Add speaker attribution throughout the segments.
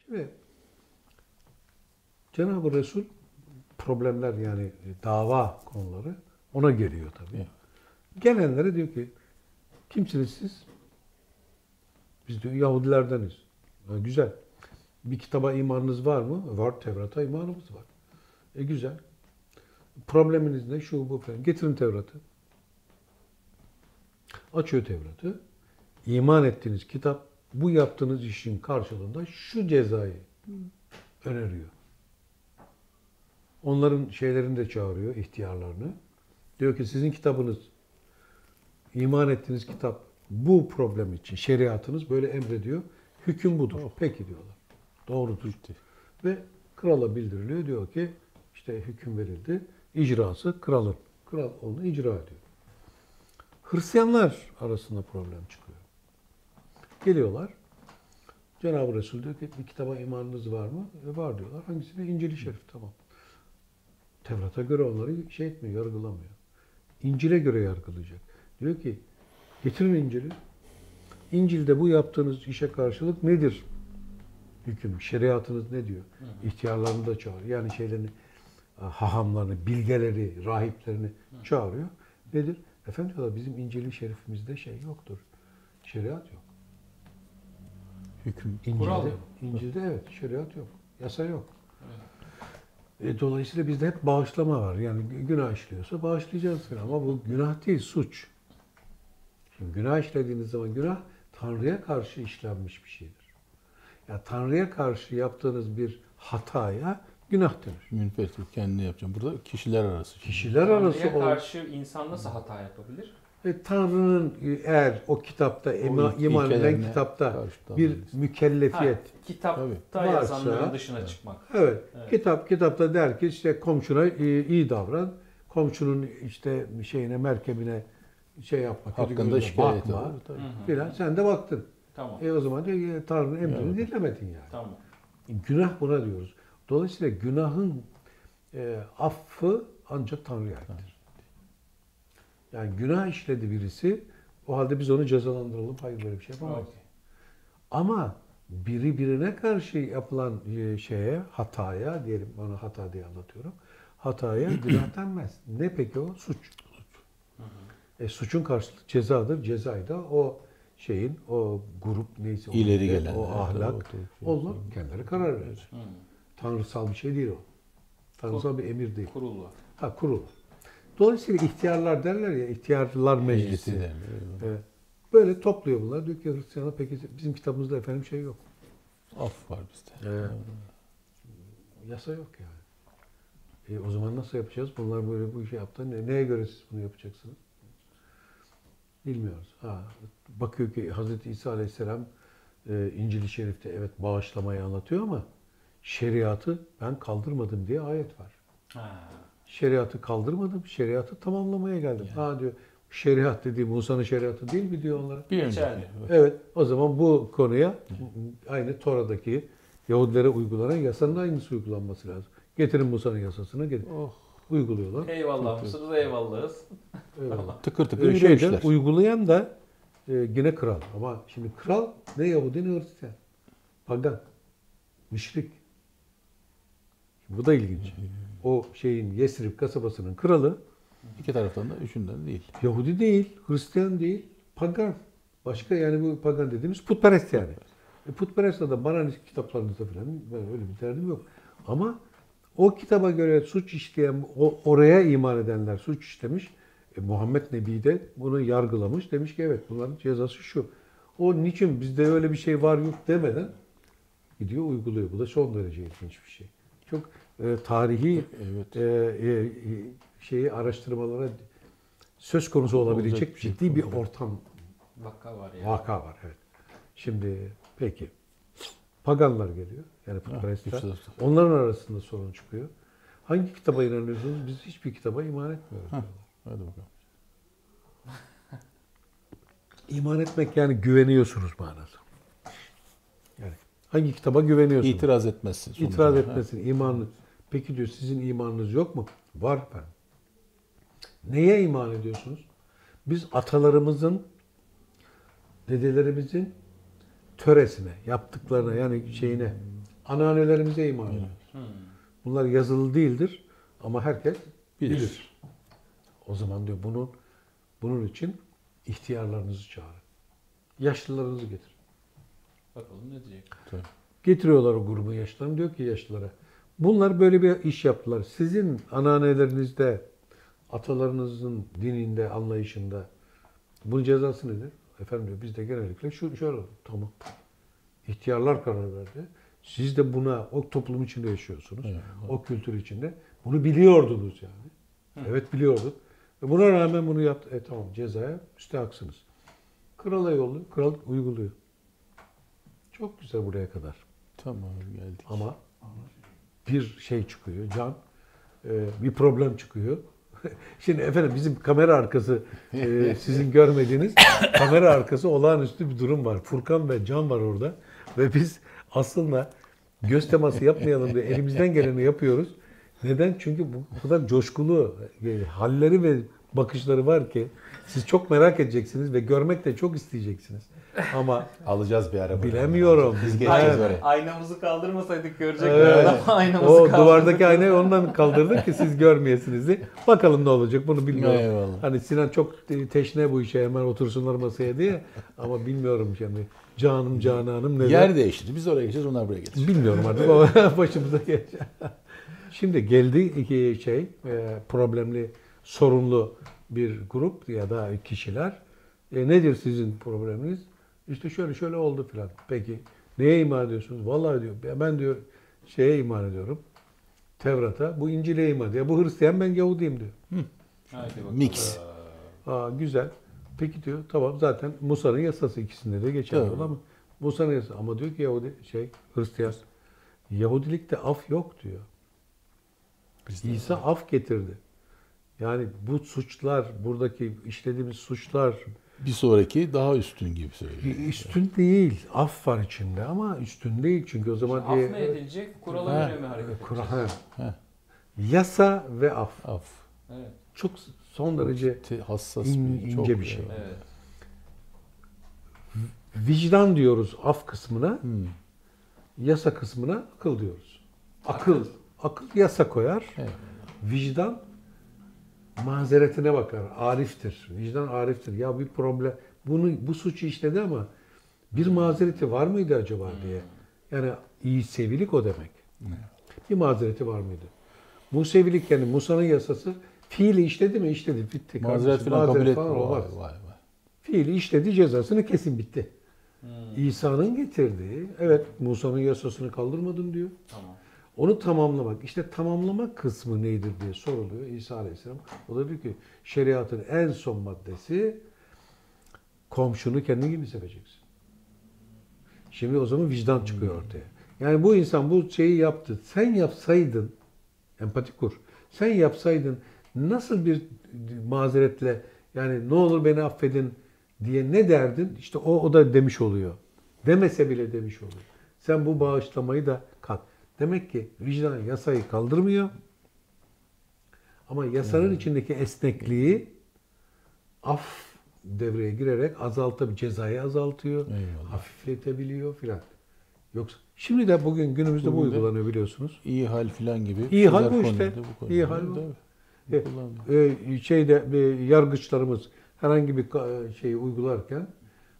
Speaker 1: Şimdi Cenab-ı Resul problemler yani dava konuları ona geliyor tabii.
Speaker 2: Evet.
Speaker 1: Gelenlere diyor ki kimsiniz siz? Biz diyor Yahudilerdeniz. Ha, güzel. Bir kitaba imanınız var mı? Var. Tevrat'a imanımız var. Güzel. Probleminiz ne? Şu bu falan. Getirin Tevrat'ı. Açıyor Tevrat'ı. İman ettiğiniz kitap bu yaptığınız işin karşılığında şu cezayı öneriyor. Onların şeylerini de çağırıyor, ihtiyarlarını. Diyor ki sizin kitabınız, iman ettiğiniz kitap bu problem için şeriatınız böyle emrediyor. Hüküm budur. Peki diyorlar. Doğrudur. Ve krala bildiriliyor. Diyor ki işte hüküm verildi. İcrası kralın. Kral onu icra ediyor. Hristiyanlar arasında problem çıkıyor. Geliyorlar. Cenab-ı Resul diyor ki bir kitaba imanınız var mı? Var diyorlar. Hangisine? İncil-i Şerif. Tamam. Tevrat'a göre onları şey etmiyor, yargılamıyor. İncil'e göre yargılayacak. Diyor ki getirin İncil'i. İncil'de bu yaptığınız işe karşılık nedir? Hüküm, şeriatınız ne diyor? İhtiyarlarını da çağırıyor. Yani şeylerini, hahamlarını, bilgeleri, rahiplerini çağırıyor. Nedir? Efendim diyorlar bizim İncil-i Şerifimizde şey yoktur. Şeriat yok.
Speaker 2: Hüküm.
Speaker 1: İncil'de evet şeriat yok. Yasa yok. Dolayısıyla bizde hep bağışlama var. Yani günah işliyorsa bağışlayacağız falan. Ama bu günah değil, suç. Şimdi günah işlediğiniz zaman günah Tanrı'ya karşı işlenmiş bir şeydir. Ya Tanrı'ya karşı yaptığınız bir hataya günah denir.
Speaker 2: Münferit kendini yapacağım. Burada kişiler arası.
Speaker 1: Kişiler arası
Speaker 3: Tanrı'ya karşı insan nasıl hata yapabilir?
Speaker 1: Tanrı'nın eğer o kitapta, iman eden kitapta bir mükellefiyet
Speaker 3: Kitapta
Speaker 1: varsa,
Speaker 3: yazanların dışına çıkmak.
Speaker 1: Evet. Kitapta der ki işte komşuna iyi davran. Komşunun işte şeyine, merkebine şey yapma.
Speaker 2: Hakkında şikayet
Speaker 1: bakma filan. Sen de baktın.
Speaker 3: Tamam.
Speaker 1: O zaman diyor Tanrı'nın emrini dinlemedin yani.
Speaker 3: Tamam.
Speaker 1: Günah buna diyoruz. Dolayısıyla günahın affı ancak Tanrı'ya aittir. Yani günah işledi birisi, o halde biz onu cezalandıralım. Hayır böyle bir şey yapamayız.
Speaker 3: Okay.
Speaker 1: Ama biri birine karşı yapılan şeye, hataya, diyelim bana hata diye anlatıyorum. Hataya günah denmez. Ne peki o? Suç. Suçun karşılığı cezadır. Cezayı da o şeyin, o grup neyse,
Speaker 2: İleri gelen,
Speaker 1: o ahlak, onlar kendileri karar verir. Tanrısal bir şey değil o. Tanrısal bir emir değil.
Speaker 3: Kurul var.
Speaker 1: Kurul. Dolayısıyla ihtiyarlar derler ya, ihtiyarlar meclisi. Böyle topluyor bunlar. Diyor ki Hristiyanlar peki bizim kitabımızda efendim şey yok.
Speaker 2: Af var bizde.
Speaker 1: Yasa yok yani. O zaman nasıl yapacağız? Bunlar böyle bu işi yaptı. Neye göre siz bunu yapacaksınız? Bilmiyoruz. Bakıyor ki Hz. İsa Aleyhisselam İncil-i Şerif'te evet bağışlamayı anlatıyor ama şeriatı ben kaldırmadım diye ayet var. Şeriatı kaldırmadım, şeriatı tamamlamaya geldim.
Speaker 2: Yani.
Speaker 1: Diyor, şeriat dediği Musa'nın şeriatı değil mi diyor onlara.
Speaker 2: Bir önceki.
Speaker 1: Evet, o zaman bu konuya aynı Tora'daki Yahudilere uygulanan yasanın aynısı uygulanması lazım. Getirin Musa'nın yasasını, uyguluyorlar.
Speaker 3: Eyvallahımsınız, eyvallahız.
Speaker 1: Eyvallah.
Speaker 2: Tıkır tıkır yürüyorlar.
Speaker 1: Uygulayan da yine kral. Ama şimdi kral ne Yahudi ne Hristiyan. Pagan. Müşrik. Bu da ilginç. O şeyin Yesrib kasabasının kralı
Speaker 2: İki taraftan da üçünden değil.
Speaker 1: Yahudi değil, Hristiyan değil, pagan. Başka yani bu pagan dediğimiz putperest yani. Putperest adam bana kitaplarınızda falan ben öyle bir derdim yok. Ama o kitaba göre suç işleyen, oraya iman edenler suç işlemiş. Muhammed Nebi de bunu yargılamış. Demiş ki evet bunların cezası şu. O niçin bizde öyle bir şey var yok demeden gidiyor uyguluyor. Bu da son derece ilginç bir şey. Çok tarihi araştırmalara söz konusu olabilecek ciddi bir ortam. Vaka var evet. Şimdi peki paganlar geliyor. Yani putperestler. Onların arasında sorun çıkıyor. Hangi kitaba inanıyorsunuz? Biz hiçbir kitaba iman etmiyoruz.
Speaker 2: Hadi bakalım.
Speaker 1: İman etmek yani güveniyorsunuz manası. Yani hangi kitaba güveniyorsunuz?
Speaker 2: İtiraz etmezsin.
Speaker 1: İtiraz etmesin. İmanlı. Peki diyor sizin imanınız yok mu? Var efendim. Neye iman ediyorsunuz? Biz atalarımızın, dedelerimizin töresine, yaptıklarına yani şeyine, Anneannelerimize iman ediyoruz. Bunlar yazılı değildir ama herkes bilir. O zaman diyor bunun için ihtiyarlarınızı çağırın. Yaşlılarınızı getirin.
Speaker 3: Bakalım ne diyecek.
Speaker 2: Tabii.
Speaker 1: Getiriyorlar o grubun yaşlılarını. Diyor ki yaşlılara, bunlar böyle bir iş yaptılar. Sizin anneannelerinizde, atalarınızın dininde, anlayışında bunun cezası nedir? Efendim diyor, biz de genellikle şöyle. Tamam. İhtiyarlar karar verdi. Siz de buna, o toplum içinde yaşıyorsunuz.
Speaker 2: Evet.
Speaker 1: O kültür içinde. Bunu biliyordunuz yani. Evet, biliyorduk. Ve buna rağmen bunu yaptı. Tamam, cezaya müstehaksınız. Krala yolluyor. Kral uyguluyor. Çok güzel buraya kadar.
Speaker 2: Tamam, geldik.
Speaker 1: Ama bir şey çıkıyor, bir problem çıkıyor. Şimdi efendim bizim kamera arkası, sizin görmediğiniz kamera arkası olağanüstü bir durum var. Furkan ve Can var orada ve biz aslında göz teması yapmayalım diye elimizden geleni yapıyoruz. Neden? Çünkü bu kadar coşkulu halleri ve bakışları var ki siz çok merak edeceksiniz ve görmek de çok isteyeceksiniz. Ama
Speaker 2: Alacağız bir ara.
Speaker 1: bilemiyorum.
Speaker 2: Biz geçeceğiz oraya.
Speaker 3: Aynamızı kaldırmasaydık görecekler
Speaker 1: Evet.
Speaker 3: ama aynamızı
Speaker 1: O
Speaker 3: kaldırdık.
Speaker 1: duvardaki aynayı ondan kaldırdık ki siz görmeyesiniz diye. Bakalım ne olacak bunu bilmiyorum.
Speaker 2: Eyvallah.
Speaker 1: Hani Sinan çok teşne bu işe, hemen otursunlar masaya diye. Ama bilmiyorum şimdi. Cananım ne
Speaker 2: Yer değişti. Biz oraya geçeceğiz, onlar buraya geçecek.
Speaker 1: bilmiyorum artık. O başımıza gelecek. Şimdi geldi iki problemli, sorunlu bir grup ya da kişiler. Nedir sizin probleminiz? İşte şöyle oldu filan. Peki neye iman ediyorsunuz? Vallahi diyor, ben diyor şeye iman ediyorum. Tevrat'a, bu İncil'e iman ediyor. Bu Hristiyan, ben Yahudiyim diyor.
Speaker 3: Haydi bakalım.
Speaker 2: Mix.
Speaker 1: Güzel. Peki diyor, tamam zaten Musa'nın yasası ikisinde de geçerli
Speaker 2: Tabii.
Speaker 1: ama Musa'nın yasası. Ama diyor ki Hristiyan. Yahudilikte af yok diyor. İsa af getirdi. Yani bu suçlar, buradaki işlediğimiz suçlar
Speaker 2: Bir sonraki daha üstün gibi söylüyor.
Speaker 1: üstün değil. Af var içinde ama üstün değil. Çünkü o zaman
Speaker 3: Af ne edilecek? Kurala göre mi hareket edeceğiz?
Speaker 1: Kur'an,
Speaker 2: Heh.
Speaker 1: yasa ve af.
Speaker 2: Af.
Speaker 3: Evet.
Speaker 1: Çok son derece
Speaker 2: Hassas
Speaker 1: ince
Speaker 2: çok
Speaker 1: bir şey.
Speaker 3: Evet.
Speaker 1: vicdan diyoruz af kısmına,
Speaker 2: Hmm.
Speaker 1: yasa kısmına akıl diyoruz. Akıl yasa koyar.
Speaker 2: Evet.
Speaker 1: Vicdan mazeretine bakar. Ariftir. Vicdan ariftir. Ya bir problem, bu suçu işledi ama bir mazereti var mıydı acaba diye. Yani iyi sevilik o demek. Bir mazereti var mıydı? Musevilik yani Musa'nın yasası fiili işledi mi? İşledi. Bitti.
Speaker 2: Mazeret
Speaker 1: Kardeşim,
Speaker 2: falan kabul
Speaker 1: mazeret
Speaker 2: etmiyor.
Speaker 1: falan
Speaker 2: Vay
Speaker 1: olmaz.
Speaker 2: vay.
Speaker 1: Fiili işledi, cezasını kesin bitti. İsa'nın getirdiği, evet Musa'nın yasasını kaldırmadım diyor.
Speaker 3: Tamam.
Speaker 1: Onu tamamlamak. İşte tamamlama kısmı nedir diye soruluyor İsa Aleyhisselam. O da diyor ki şeriatın en son maddesi komşunu kendin gibi seveceksin. Şimdi o zaman vicdan çıkıyor ortaya. Yani bu insan bu şeyi yaptı. Sen yapsaydın, empati kur. Sen yapsaydın nasıl bir mazeretle yani ne olur beni affedin diye ne derdin? İşte o da demiş oluyor. Demese bile demiş oluyor. Sen bu bağışlamayı da kat. Demek ki vicdan yasayı kaldırmıyor. Ama yasanın içindeki esnekliği af devreye girerek cezayı azaltıyor.
Speaker 2: Eyvallah.
Speaker 1: Hafifletebiliyor filan. Yoksa şimdi de günümüzde bu
Speaker 2: Bugün de
Speaker 1: uygulanıyor biliyorsunuz.
Speaker 2: İyi hal filan gibi.
Speaker 1: İyi hal
Speaker 2: şeyler
Speaker 1: bu işte.
Speaker 2: konuldu, bu
Speaker 1: İyi
Speaker 2: konuldu.
Speaker 1: hal bu.
Speaker 2: Tabii. Kullanılıyor.
Speaker 1: Yargıçlarımız herhangi bir şeyi uygularken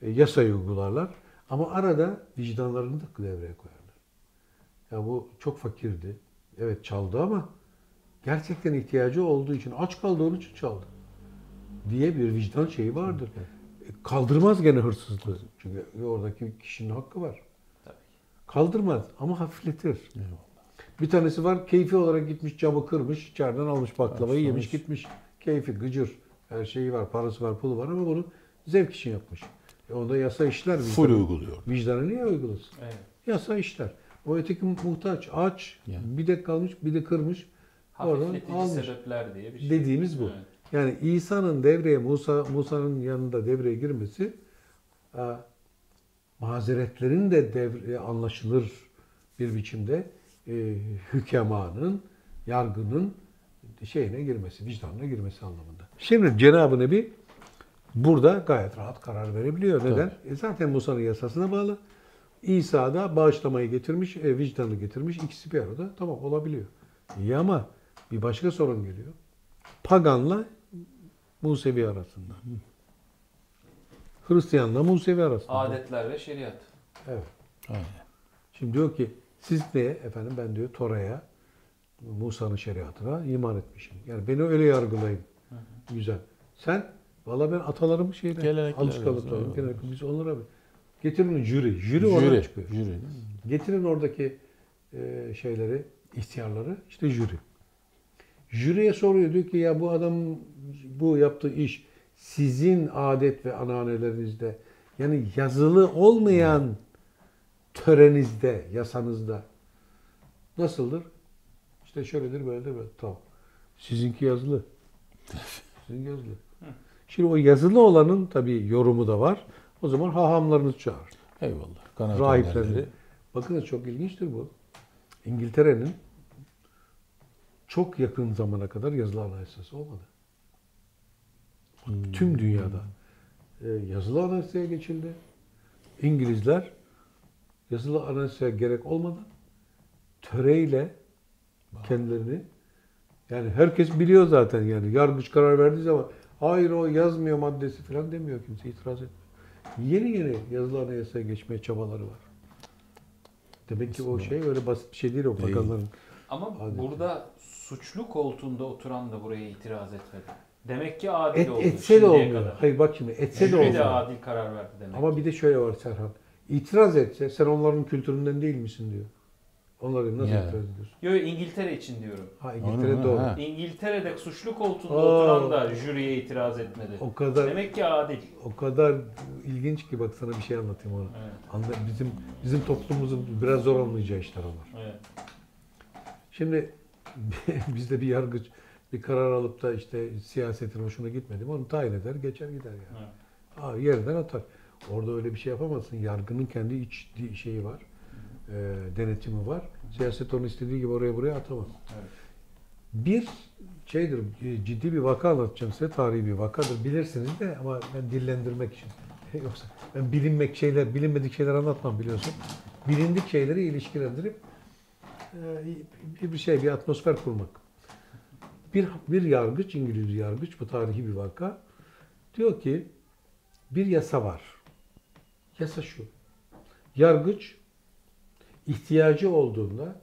Speaker 1: yasayı uygularlar. Ama arada vicdanlarını da devreye koyarlar. Ya bu çok fakirdi. Evet çaldı ama gerçekten ihtiyacı olduğu için aç kaldı onun için çaldı diye bir vicdan şeyi vardır. Kaldırmaz gene hırsızlığı. Çünkü oradaki kişinin hakkı var.
Speaker 3: Tabii.
Speaker 1: Kaldırmaz ama hafifletir.
Speaker 2: Eyvallah.
Speaker 1: Bir tanesi var keyfi olarak gitmiş camı kırmış, içeriden almış baklavayı yemiş
Speaker 2: Başlamış.
Speaker 1: gitmiş. Keyfi, gıcır, her şeyi var, parası var, pulu var ama bunu zevk için yapmış. Onda yasa işler.
Speaker 2: Full uyguluyor.
Speaker 1: Vicdanı niye uygulasın?
Speaker 3: Evet.
Speaker 1: Yasa işler. O öteki muhtaç, aç,
Speaker 2: Yani.
Speaker 1: bir de kalmış, bir de kırmış. Oradan
Speaker 3: Hafifletici
Speaker 1: almış.
Speaker 3: sebepler diye bir şey.
Speaker 1: Dediğimiz bu.
Speaker 3: Evet.
Speaker 1: Yani İsa'nın Musa'nın yanında devreye girmesi mazeretlerin de anlaşılır bir biçimde hükemanın, yargının şeyine girmesi, vicdanına girmesi anlamında. Şimdi Cenab-ı Nebi burada gayet rahat karar verebiliyor. Neden? Zaten Musa'nın yasasına bağlı. İsa da bağışlamayı getirmiş, vicdanı getirmiş. İkisi bir arada. Tamam, olabiliyor. İyi ama bir başka sorun geliyor. Paganla Musevi arasında. Hristiyanla Musevi arasında.
Speaker 3: Adetler ve şeriat.
Speaker 1: Evet.
Speaker 2: Aynen.
Speaker 1: Şimdi diyor ki siz neye? Efendim ben diyor Tora'ya, Musa'nın şeriatına iman etmişim. Yani beni öyle yargılayın. Güzel. Sen valla ben atalarımın şeyine
Speaker 2: Gelenekler
Speaker 1: alışkanlıklarım.
Speaker 2: arası,
Speaker 1: Gelenekler. Biz onlara getirin jüri oradan çıkıyor.
Speaker 2: Jüri değil mi?
Speaker 1: Getirin oradaki şeyleri, ihtiyarları, işte jüri. Jüriye soruyor, diyor ki ya bu adam bu yaptığı iş sizin adet ve ananelerinizde, yani yazılı olmayan törenizde, yasanızda nasıldır? İşte şöyledir, böyledir, böyle. Tamam. Sizinki yazılı. Sizin yazılı. Şimdi o yazılı olanın tabii yorumu da var. O zaman hahamlarınızı çağır.
Speaker 2: Eyvallah. Kanaat
Speaker 1: Rahiplerini.
Speaker 2: önderleri.
Speaker 1: Bakın çok ilginçtir bu. İngiltere'nin çok yakın zamana kadar yazılı anayasası olmadı. Tüm dünyada yazılı anayasaya geçildi. İngilizler yazılı anayasaya gerek olmadan töreyle kendilerini, yani herkes biliyor zaten, yani yargıç karar verdiği zaman hayır o yazmıyor maddesi falan demiyor, kimse itiraz etmiyor. Yeni yazılı anayasaya geçmeye çabaları var. Demek ki o şey öyle basit bir şey değil o
Speaker 2: Değil.
Speaker 1: bakanların.
Speaker 3: Ama
Speaker 1: Adeti.
Speaker 3: burada suçlu koltuğunda oturan da buraya itiraz etmedi. Demek ki adil oldu
Speaker 1: Etse de
Speaker 3: şimdiye
Speaker 1: olmuyor.
Speaker 3: kadar.
Speaker 1: Hayır bak şimdi etse de
Speaker 3: Jüri de
Speaker 1: olmuyor.
Speaker 3: adil karar verdi demek.
Speaker 1: Ama bir de şöyle var Serhan. İtiraz etse sen onların kültüründen değil misin diyor. Onları nasıl
Speaker 2: Ya.
Speaker 1: itiraz ediyorsun?
Speaker 3: Yo, İngiltere için diyorum.
Speaker 1: Ha İngiltere'de
Speaker 2: Onu,
Speaker 1: doğru.
Speaker 2: ha.
Speaker 3: İngiltere'de suçlu koltuğunda
Speaker 1: Aa.
Speaker 3: oturan da jüriye itiraz etmedi.
Speaker 1: O kadar
Speaker 3: Demek ki adil.
Speaker 1: o kadar ilginç ki bak sana bir şey anlatayım onu.
Speaker 3: Evet.
Speaker 1: Bizim toplumumuzun biraz zor olmayacağı işler onlar.
Speaker 3: Evet.
Speaker 1: Şimdi bizde bir yargıç bir karar alıp da işte siyasetin hoşuna gitmedi mi onu tayin eder, geçer gider yani.
Speaker 3: Evet.
Speaker 1: Ha, yerden atar. Orada öyle bir şey yapamazsın. Yargının kendi iç şeyi var. Denetimi var. Siyaset onu istediği gibi oraya buraya atamaz.
Speaker 3: Evet.
Speaker 1: Bir şeydir, ciddi bir vaka anlatacağım size. Tarihi bir vakadır. Bilirsiniz de ama ben dillendirmek için. Yoksa ben bilinmedik şeyler anlatmam biliyorsun. Bilindik şeyleri ilişkilendirip bir atmosfer kurmak. Bir yargıç, İngiliz bir yargıç, bu tarihi bir vaka. Diyor ki bir yasa var. Yasa şu. Yargıç ihtiyacı olduğunda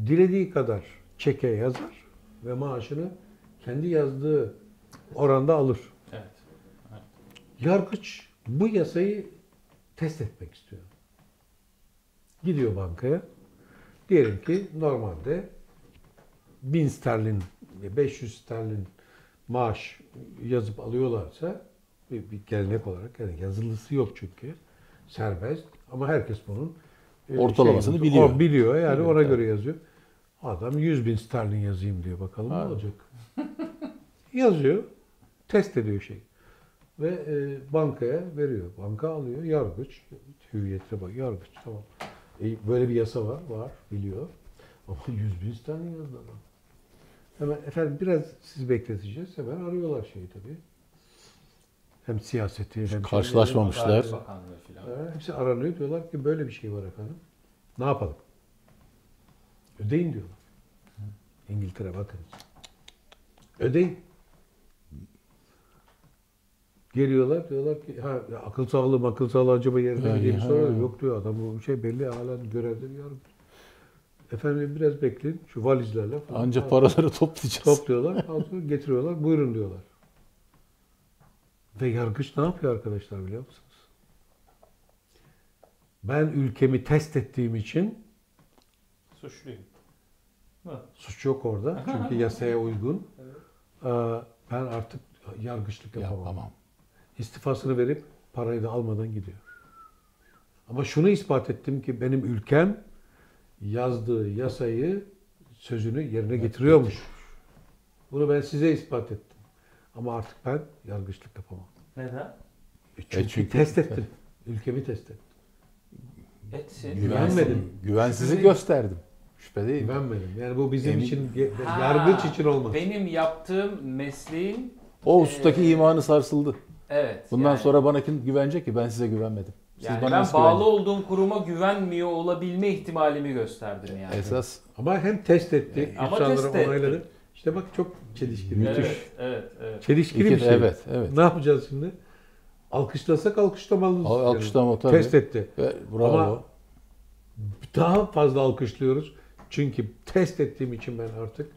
Speaker 1: dilediği kadar çeke yazar ve maaşını kendi yazdığı oranda alır.
Speaker 3: Evet.
Speaker 1: Yargıç bu yasayı test etmek istiyor. Gidiyor bankaya. Diyelim ki normalde 1000 sterlin, 500 sterlin maaş yazıp alıyorlarsa bir gelenek olarak, yani yazılısı yok çünkü serbest ama herkes bunun
Speaker 2: Ortalamasını biliyor.
Speaker 1: O biliyor yani
Speaker 2: Biliyor,
Speaker 1: ona
Speaker 2: tabii.
Speaker 1: göre yazıyor. Adam 100.000 sterlin yazayım diyor, bakalım ne
Speaker 2: Abi.
Speaker 1: olacak. Yazıyor, test ediyor şey ve bankaya veriyor. Banka alıyor, yargıç hüviyetine bak, yargıç tamam. Böyle bir yasa var biliyor ama 100.000 sterlin yazdı adam. Hemen efendim biraz sizi bekleteceğiz. Hemen arıyorlar şeyi tabii. Hem siyaseti hem
Speaker 2: Karşılaşmamışlar.
Speaker 3: Adalet Bakanlığı falan.
Speaker 1: hepsi aranıyor. Diyorlar ki böyle bir şey var efendim. Ne yapalım? Ödeyin diyorlar. İngiltere bakınız. Ödeyin. Geliyorlar diyorlar ki akıl sağlığı acaba yerine mi diye bir soruyorlar. Yok diyor adam, bu şey belli halen görevde bir yargıç. Efendim biraz bekleyin şu valizlerle falan.
Speaker 2: Ancak paraları toplayacağız.
Speaker 1: Topluyorlar, getiriyorlar, buyurun diyorlar. Ve yargıç ne yapıyor arkadaşlar biliyor musunuz? Ben ülkemi test ettiğim için
Speaker 3: Suçluyum.
Speaker 1: suç yok orada. Çünkü yasaya uygun. Ben artık yargıçlık yapamam.
Speaker 2: Yapamam.
Speaker 1: İstifasını verip parayı da almadan gidiyor. Ama şunu ispat ettim ki benim ülkem yazdığı yasayı, sözünü yerine getiriyormuş. Bunu ben size ispat ettim. Ama artık ben yargıçlık yapamam.
Speaker 3: Neden?
Speaker 1: Çünkü test ettim. Ülkemi test ettim.
Speaker 3: Etsin.
Speaker 1: Güvenmedim.
Speaker 2: Güvensizi gösterdim. Şüphe değil.
Speaker 1: Güvenmedim. Yani bu bizim
Speaker 2: Emin-
Speaker 1: için, yargıç için olmaz.
Speaker 3: Benim yaptığım mesleğin
Speaker 2: O ustaki imanı sarsıldı.
Speaker 3: evet.
Speaker 2: Bundan
Speaker 3: yani
Speaker 2: sonra bana kim güvenecek ki? Ben size güvenmedim.
Speaker 3: Yani
Speaker 2: bana
Speaker 3: ben
Speaker 2: nasıl
Speaker 3: bağlı
Speaker 2: güvenecek?
Speaker 3: olduğum kuruma güvenmiyor olabilme ihtimalimi gösterdim yani.
Speaker 2: Esas
Speaker 1: Ama hem test etti,
Speaker 3: Ama
Speaker 1: insanları
Speaker 3: test etti.
Speaker 1: onayladı. İşte bak çok çelişkili.
Speaker 2: Müthiş.
Speaker 3: Evet.
Speaker 1: Çelişkili bir
Speaker 2: İki-
Speaker 1: şey.
Speaker 2: evet, evet.
Speaker 1: Ne yapacağız şimdi? Alkışlasak alkışlamalıyız.
Speaker 2: Alkışlama tabii.
Speaker 1: Test etti.
Speaker 2: bravo.
Speaker 1: Ama daha fazla alkışlıyoruz. Çünkü test ettiğim için ben artık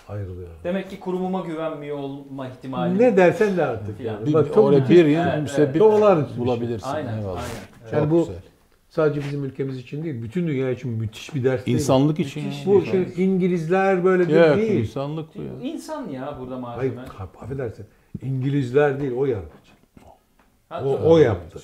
Speaker 1: ayrılıyorum.
Speaker 3: Demek ki kurumuma güvenmiyor olma ihtimali.
Speaker 1: Ne dersen de artık.
Speaker 3: Yani.
Speaker 1: Yani. Bak, çok
Speaker 2: oraya
Speaker 1: müthiş.
Speaker 2: bir yıl
Speaker 3: Evet,
Speaker 2: müsebbip
Speaker 1: Olağanüstü bir şey.
Speaker 2: bulabilirsin.
Speaker 3: Aynen,
Speaker 2: Eyvallah.
Speaker 3: aynen. Evet.
Speaker 1: Yani
Speaker 2: Çok
Speaker 1: bu
Speaker 2: güzel.
Speaker 1: sadece bizim ülkemiz için değil, bütün dünya için müthiş bir ders değil mi?
Speaker 2: İnsanlık için.
Speaker 3: Müthiş.
Speaker 1: Bu şey İngilizler böyle
Speaker 2: Ya,
Speaker 1: değil.
Speaker 2: insanlık bu ya.
Speaker 3: İnsan ya burada
Speaker 1: Hayır,
Speaker 3: malzeme.
Speaker 1: affedersin. İngilizler değil, o yargıç.
Speaker 3: Ha,
Speaker 1: O,
Speaker 3: tabii.
Speaker 1: o yaptı.